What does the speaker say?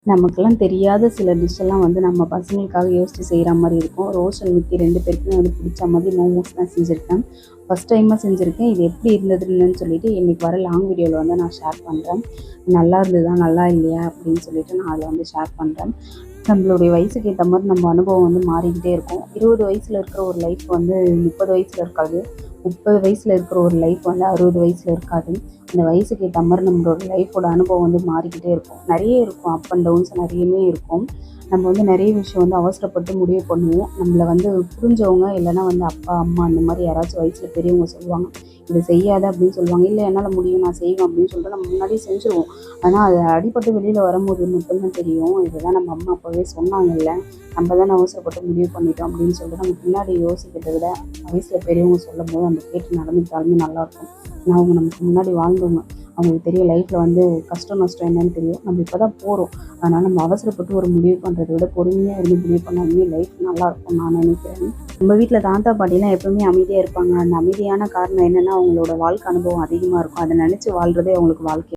நமக்கெல்லாம் தெரியாத சில டிஷ்ஷெல்லாம் வந்து நம்ம பசங்களுக்காக யோசித்து செய்கிற மாதிரி இருக்கும். ரோஷன் அண்ட் விக்கி 2 பேருக்குமே வந்து பிடிச்ச மாதிரி மோமோஸ் தான் செஞ்சுருக்கேன். ஃபஸ்ட் டைமாக செஞ்சுருக்கேன். இது எப்படி இருந்ததுன்னு சொல்லிட்டு இன்றைக்கி வர லாங் வீடியோவில் வந்து நான் ஷேர் பண்ணுறேன். நல்லா இருந்ததா நல்லா இல்லையா அப்படின்னு சொல்லிட்டு நான் அதில் வந்து ஷேர் பண்ணுறேன். நம்மளுடைய வயசுக்கு ஏற்ற மாதிரி நம்ம அனுபவம் வந்து மாறிக்கிட்டே இருக்கும். 20 வயசில் இருக்கிற ஒரு லைஃப் வந்து 30 வயசில் இருக்காது. 30 வயசில் இருக்கிற ஒரு லைஃப் வந்து 60 வயசில் இருக்காது. அந்த வயசுக்கு ஏற்ற மாதிரி நம்மளோட லைஃபோட அனுபவம் வந்து மாறிக்கிட்டே இருக்கும். நிறைய இருக்கும், அப் அண்ட் டவுன்ஸ் நிறையவே இருக்கும். நம்ம வந்து நிறைய விஷயம் வந்து அவசரப்பட்டு முடிவு பண்ணுவோம். நம்மளை வந்து புரிஞ்சவங்க இல்லைன்னா வந்து அப்பா அம்மா அந்த மாதிரி யாராச்சும் வயசில் பெரியவங்க சொல்லுவாங்க, இதை செய்யாத அப்படின்னு சொல்லுவாங்க. இல்லை என்னால் முடியும் நான் செய்வேன் அப்படின்னு சொல்லிட்டு நம்ம முன்னாடியே செஞ்சுருவோம். ஆனால் அது அடிபட்டு வெளியில் வரும்போது மட்டும்தான் தெரியும், இதுதான் நம்ம அம்மா அப்பாவே சொன்னாங்கல்ல, நம்ம தானே அவசரப்பட்டு முடிவு பண்ணிட்டோம் அப்படின்னு சொல்லிட்டு நம்ம பின்னாடி யோசிக்கிறத விட வயசில் பெரியவங்க சொல்லும் போது நம்ம கேட்டு நடந்துக்கிட்டாலுமே நல்லாயிருக்கும். ஆனால் அவங்க நமக்கு முன்னாடி வாழ்ந்தவங்க, அவங்களுக்கு தெரியும் லைஃப்பில் வந்து கஷ்டம் நஷ்டம் என்னன்னு தெரியும். நம்ம இப்போ தான் போகிறோம். அதனால் நம்ம அவசரப்பட்டு ஒரு முடிவு பண்ணுறத விட பொறுமையாக இருந்து முடிவு பண்ணாலுமே லைஃப் நல்லாயிருக்கும்னு நான் நினைக்கிறேன். நம்ம வீட்டில் தாத்தா பாட்டிலாம் எப்பவுமே அமைதியாக இருப்பாங்க. அந்த அமைதியான காரணம் என்னென்னா அவங்களோட வாழ்க்கை அனுபவம் அதிகமாக இருக்கும். அதை நினச்சி வாழ்கிறதே அவங்களுக்கு வாழ்க்கை.